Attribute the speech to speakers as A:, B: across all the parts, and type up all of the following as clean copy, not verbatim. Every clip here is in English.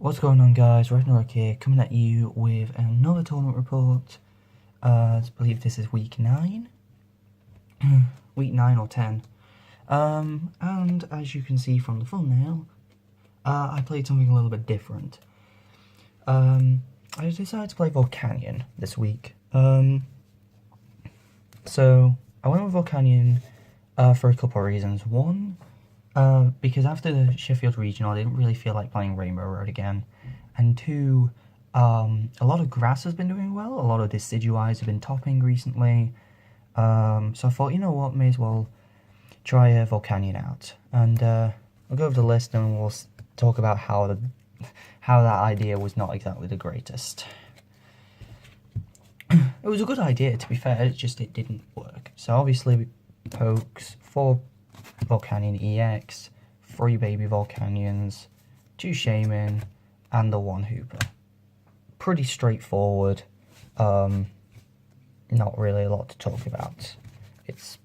A: What's going on, guys? Ragnarok here, coming at you with another tournament report. I believe this is week 9. Week 9 or 10. And as you can see from the thumbnail, I played something a little bit different. I decided to play Volcanion this week. So I went with Volcanion for a couple of reasons. One, because after the Sheffield Regional, I didn't really feel like playing Rainbow Road again. And two, a lot of grass has been doing well. A lot of Decidueyes have been topping recently. So I thought, you know what, may as well try Volcanion out. And I'll go over the list and we'll talk about how that idea was not exactly the greatest. It was a good idea, to be fair, it's just it didn't work. So obviously, Pokes, 4 Volcanion EX, 3 Baby Volcanions, 2 Shaman, and the 1 Hooper. Pretty straightforward, not really a lot to talk about. It's,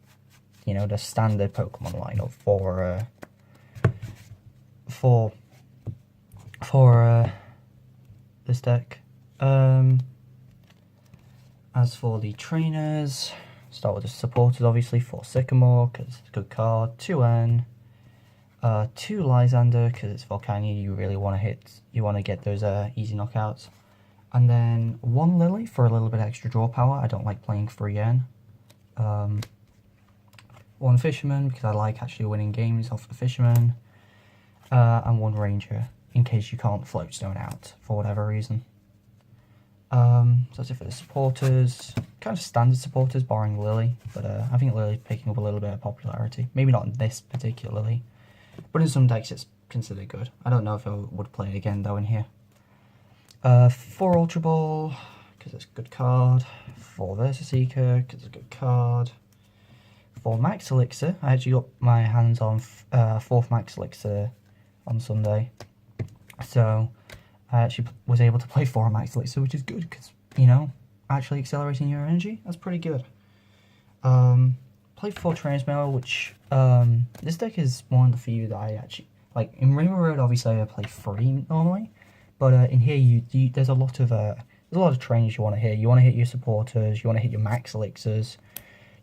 A: you know, the standard Pokemon lineup for this deck. As for the trainers, start with the supporters, obviously, for Sycamore, because it's a good card, 2N, 2 Lysander, because it's Volcanion, you really want to get those easy knockouts, and then 1 Lily for a little bit extra draw power. I don't like playing 3N. 1 Fisherman, because I like actually winning games off the Fisherman, and 1 Ranger, in case you can't float stone out, for whatever reason. So that's it for the supporters. Kind of standard supporters, barring Lily, but I think Lily's picking up a little bit of popularity. Maybe not in this particularly, but in some decks it's considered good. I don't know if I would play it again though in here. 4 Ultra Ball, because it's a good card. 4 Versus Seeker, because it's a good card. 4 Max Elixir. I actually got my hands on 4th Max Elixir on Sunday, so I actually was able to play 4 Max Elixir, which is good, because, you know, actually accelerating your energy, that's pretty good. Played 4 Transmail, which, this deck is one of the few that I actually, like, in Rainbow Road, obviously I play 3 normally, but in here, there's a lot of trainers you want to hit. You want to hit your supporters, you want to hit your Max Elixirs,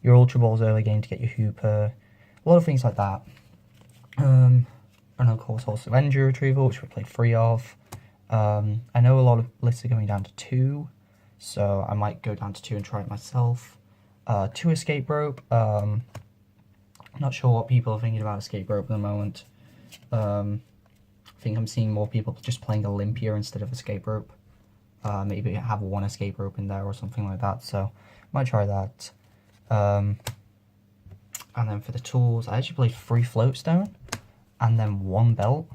A: your Ultra Balls early game to get your Hooper, a lot of things like that. And of course also Energy Retrieval, which we played 3 of. I know a lot of lists are going down to 2, so I might go down to 2 and try it myself. 2 Escape Rope. Not sure what people are thinking about Escape Rope at the moment. I think I'm seeing more people just playing Olympia instead of Escape Rope. Maybe have 1 Escape Rope in there or something like that, so might try that. And then for the tools, I actually played 3 Floatstone and then 1 Belt.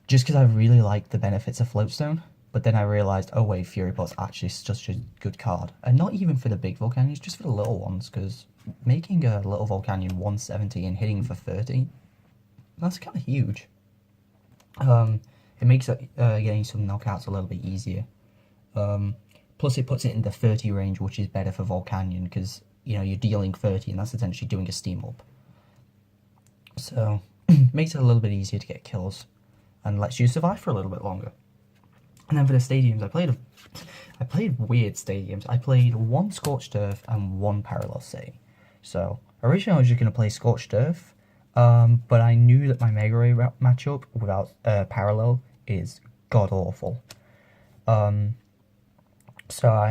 A: Just because I really like the benefits of Floatstone, but then I realised, oh wait, Fury Bolt's actually such a good card. And not even for the big Volcanions, just for the little ones, because making a little Volcanion 170 and hitting for 30, that's kind of huge. It makes getting some knockouts a little bit easier. Plus it puts it in the 30 range, which is better for Volcanion, because, you know, you're dealing 30 and that's essentially doing a steam up. So, makes it a little bit easier to get kills, and lets you survive for a little bit longer. And then for the stadiums, I played weird stadiums. I played 1 Scorched Earth and 1 Parallel City. So originally I was just going to play Scorched Earth, but I knew that my Mega Ray matchup without Parallel is god awful. So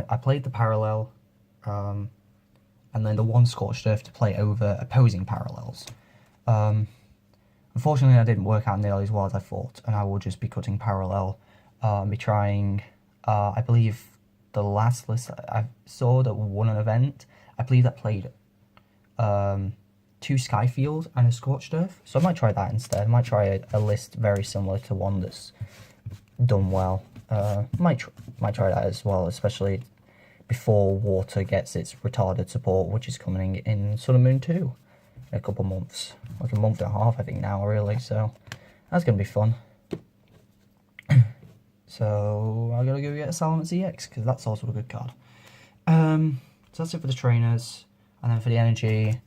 A: I played the Parallel, and then the 1 Scorched Earth to play over opposing Parallels. Unfortunately, that didn't work out nearly as well as I thought, and I will just be cutting Parallel, be trying, I believe the last list I saw that won an event, I believe that played 2 Skyfield and a Scorched Earth, so I might try that instead. I might try a list very similar to one that's done well. Might try that as well, especially before Water gets its retarded support, which is coming in Sun and Moon 2. In a couple months, like a month and a half I think now, really, so that's gonna be fun. So I gotta go get a Salamence EX, because that's also a good card. So that's it for the trainers, and then for the energy, I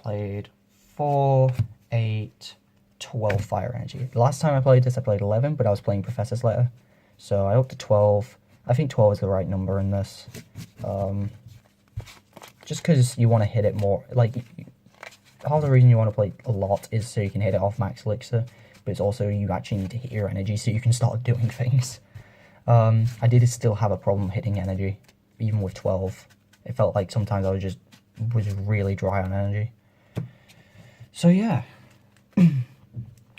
A: played 4, 8, 12 fire energy. The last time I played this, I played 11, but I was playing Professor's Letter. So I up to 12. I think 12 is the right number in this. Just because you want to hit it more. Like, half the reason you want to play a lot is so you can hit it off max elixir, but it's also you actually need to hit your energy so you can start doing things. I did still have a problem hitting energy, even with 12. It felt like sometimes I was really dry on energy. So yeah.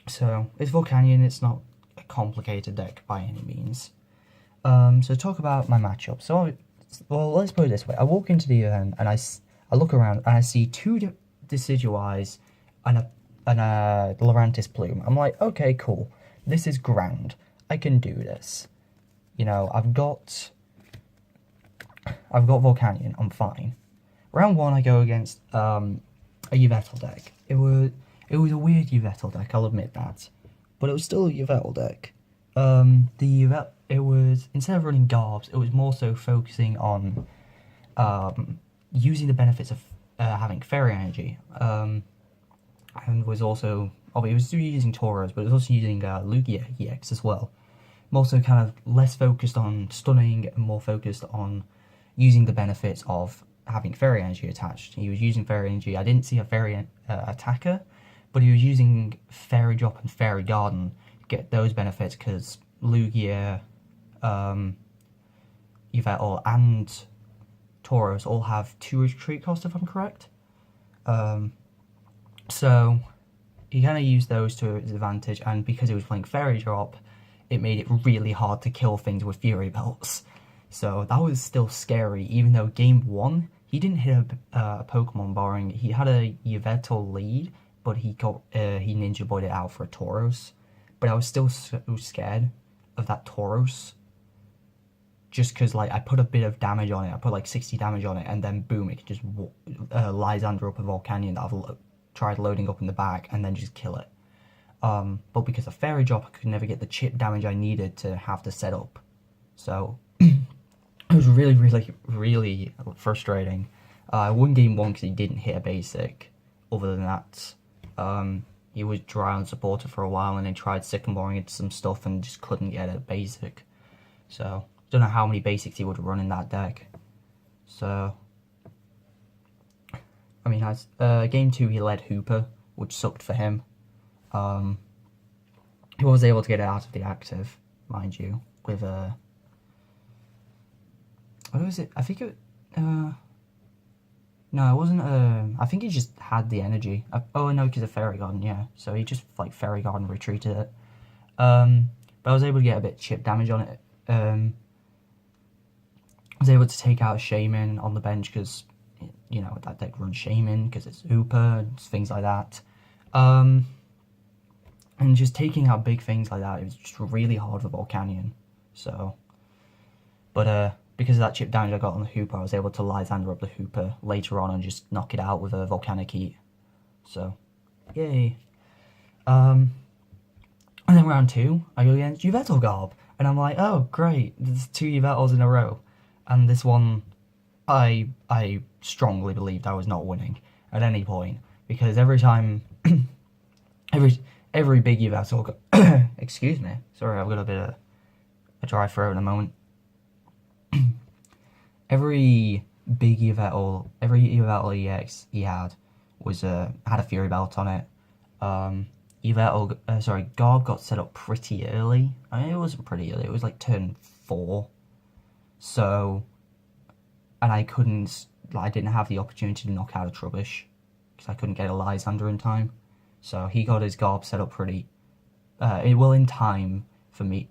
A: So it's Volcanion, it's not a complicated deck by any means. So talk about my matchup. So, well, let's put it this way. I walk into the event and I look around and I see two Decidueyes and a Lurantis Plume. I'm like, okay, cool. This is grand. I can do this. You know, I've got Volcanion. I'm fine. Round 1, I go against a Yveltal deck. It was a weird Yveltal deck, I'll admit that, but it was still a Yveltal deck. It was, instead of running Garbs, it was more so focusing on using the benefits of having Fairy Energy, and was also, it was still using Tauros, but it was also using Lugia EX as well. I'm also kind of less focused on stunning and more focused on using the benefits of having Fairy Energy attached. He was using Fairy Energy. I didn't see a Fairy attacker, but he was using Fairy Drop and Fairy Garden to get those benefits because Lugia, Yveltal, and Tauros all have 2 retreat cost, if I'm correct. So he kind of used those to his advantage, and because he was playing Fairy Drop, it made it really hard to kill things with Fury Belts. So that was still scary, even though game 1, he didn't hit a Pokemon barring. He had a Yveltal lead, but he Ninja Boyed it out for a Tauros. But I was still so scared of that Tauros. Just because, like, I put a bit of damage on it. I put, like, 60 damage on it, and then, boom, it could just Lysander up a Volcanion that I've tried loading up in the back, and then just kill it. But because of Fairy Drop, I could never get the chip damage I needed to have the setup. So it was really, really, really frustrating. I won game 1 because he didn't hit a basic. Other than that, he was dry on supporter for a while, and then tried Sycamoring into some stuff and just couldn't get a basic. So don't know how many basics he would run in that deck. So I mean, game 2 he led Hooper, which sucked for him. He was able to get it out of the active, mind you, with a... What was it? I think it... no, it wasn't... I think he just had the energy. Oh, no, because of Fairy Garden, yeah. So he just, like, Fairy Garden retreated it. But I was able to get a bit of chip damage on it. I was able to take out a Shaman on the bench because, you know, that deck runs Shaman because it's Hooper and things like that. And just taking out big things like that, it was just really hard for Volcanion. So, but because of that chip damage I got on the Hooper, I was able to Lysander up the Hooper later on and just knock it out with a Volcanic Heat. So, yay. And then round 2, I go against Yveltal Garb, and I'm like, oh great, there's 2 Yveltals in a row. And this one, I strongly believed I was not winning at any point, because every time, every big Yveltal, excuse me, sorry, I've got a bit of a dry throat in a moment. Every big Yveltal, every Yveltal EX he had was had a Fury Belt on it. Garb got set up pretty early. I mean, it wasn't pretty early, it was like turn 4. So, and I didn't have the opportunity to knock out a Trubbish, because I couldn't get a Lysander in time. So he got his Garb set up pretty, in time for me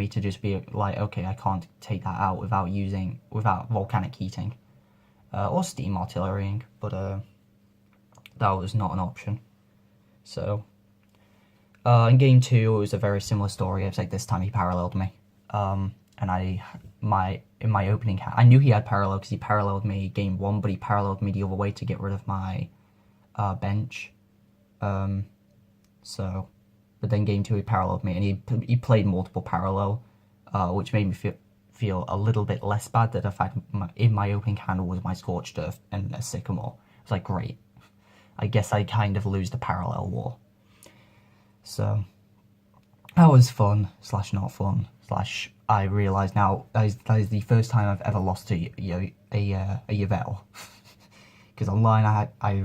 A: to just be like, okay, I can't take that out without Volcanic Heating, or Steam Artillerying, but that was not an option. So, in game 2, it was a very similar story, except this time he paralleled me, and in my opening hand, I knew he had parallel because he paralleled me game 1, but he paralleled me the other way to get rid of my bench. But then game 2 he paralleled me, and he played multiple parallel, which made me feel a little bit less bad that the fact in my opening hand was my Scorched Earth and a Sycamore. It was like, great. I guess I kind of lose the parallel war. So that was fun slash not fun slash I realise now that is the first time I've ever lost to a Yvel. Because online I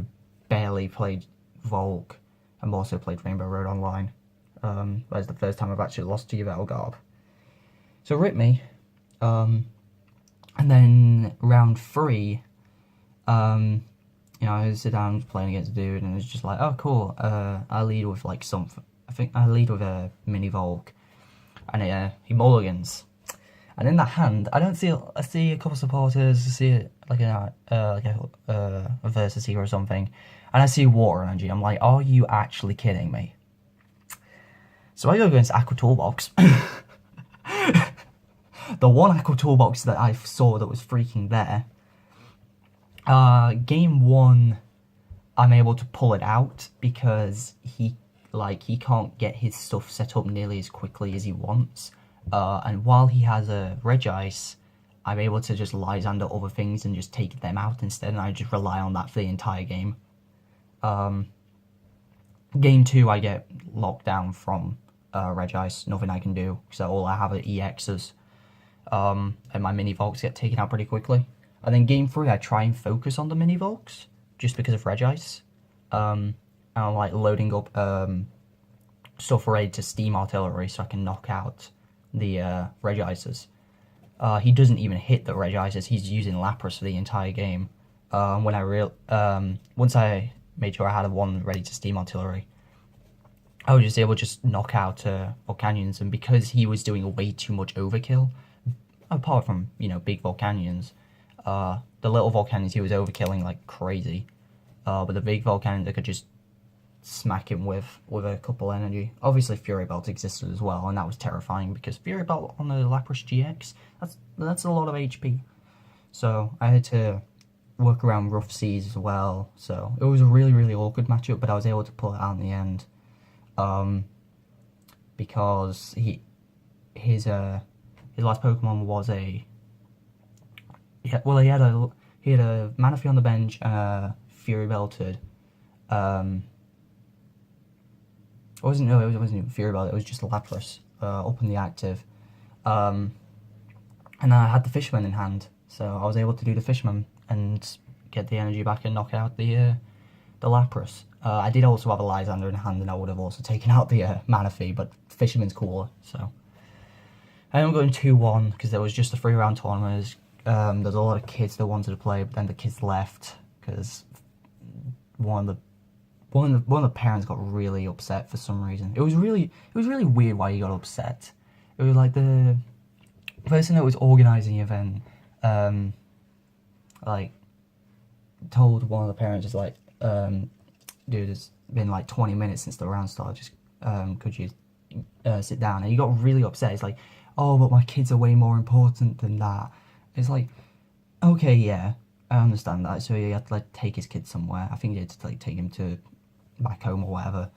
A: barely played Volk. I've also played Rainbow Road online. That's the first time I've actually lost to Yvel Garb. So rip me. And then round 3, you know, I sit down playing against a dude, and it's just like, oh cool. I lead with like I think I lead with a mini Volk, and he mulligans. And in that hand, I see a couple supporters, I see like a versus here or something, and I see water energy. I'm like, are you actually kidding me? So I go against Aqua Toolbox. The one Aqua Toolbox that I saw that was freaking there. Game 1, I'm able to pull it out because he can't get his stuff set up nearly as quickly as he wants. And while he has a Regice, I'm able to just Lysander other things and just take them out instead, and I just rely on that for the entire game. Game 2, I get locked down from Regice, nothing I can do, so all I have are EXs. And my mini Volks get taken out pretty quickly. And then game 3, I try and focus on the mini Volks, just because of Regice. And I'm like loading up stuff ready to Steam Artillery so I can knock out the Regices. He doesn't even hit the Regices, he's using Lapras for the entire game. Once I made sure I had one ready to Steam Artillery, I was just able to just knock out Volcanions, and because he was doing way too much overkill, apart from, you know, big Volcanions, the little Volcanions he was overkilling like crazy, but the big Volcanions I could just smack him with a couple energy. Obviously Fury Belt existed as well, and that was terrifying because Fury Belt on the Lapras GX, that's a lot of HP. So I had to work around rough seas as well, so it was a really, really awkward matchup, but I was able to pull it out in the end. Because his last Pokemon was he had a Manaphy on the bench and a Fury Belted. It wasn't even Fury Belt, it was just a Lapras up in the active. And I had the Fisherman in hand, so I was able to do the Fisherman and get the energy back and knock out the Lapras. I did also have a Lysander in hand, and I would have also taken out the Manaphy, but Fisherman's cooler, so. I ended up going 2-1 because there was just a 3-round tournament. There's a lot of kids that wanted to play, but then the kids left because one of the parents got really upset for some reason. It was really weird why he got upset. It was like the person that was organising the event, like, told one of the parents, is like, dude, it's been like 20 minutes since the round started, just, could you sit down? And he got really upset. It's like, oh, but my kids are way more important than that. It's like, okay, yeah, I understand that. So he had to like take his kid somewhere. I think he had to like take him to back home or whatever.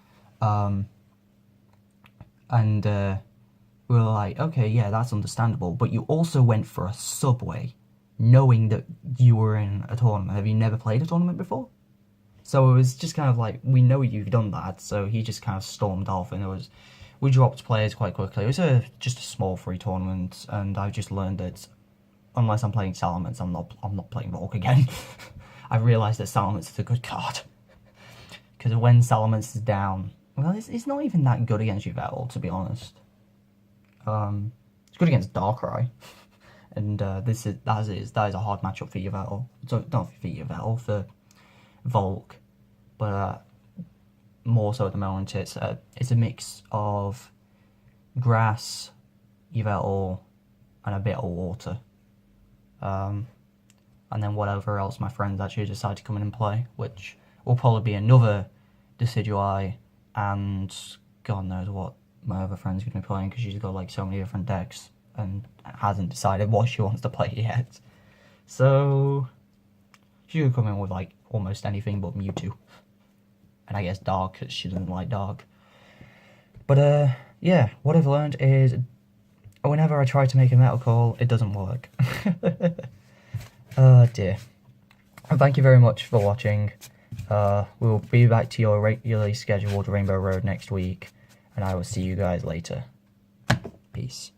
A: And we were like, okay, yeah, that's understandable. But you also went for a Subway, knowing that you were in a tournament. Have you never played a tournament before? So it was just kind of like, we know you've done that. So he just kind of stormed off, and we dropped players quite quickly. It was just a small free tournament, and I just learned that unless I'm playing Salamence, I'm not playing Volk again. I realised that Salamence is a good card. Because when Salamence is down, well, it's not even that good against Yvel, to be honest. It's good against Darkrai. And that is a hard matchup for Yvel. So, not for Yvel, for Volk. But more so at the moment, it's a mix of grass, Yveltal, and a bit of water. And then whatever else my friends actually decide to come in and play, which will probably be another Decidueye, and God knows what my other friend's going to be playing, because she's got like so many different decks and hasn't decided what she wants to play yet. So she could come in with like almost anything but Mewtwo. And I guess Dark, because she doesn't like Dark. But yeah, what I've learned is whenever I try to make a Metal Call, it doesn't work. Oh dear. And thank you very much for watching. We'll be back to your regularly scheduled Rainbow Road next week. and I will see you guys later. Peace.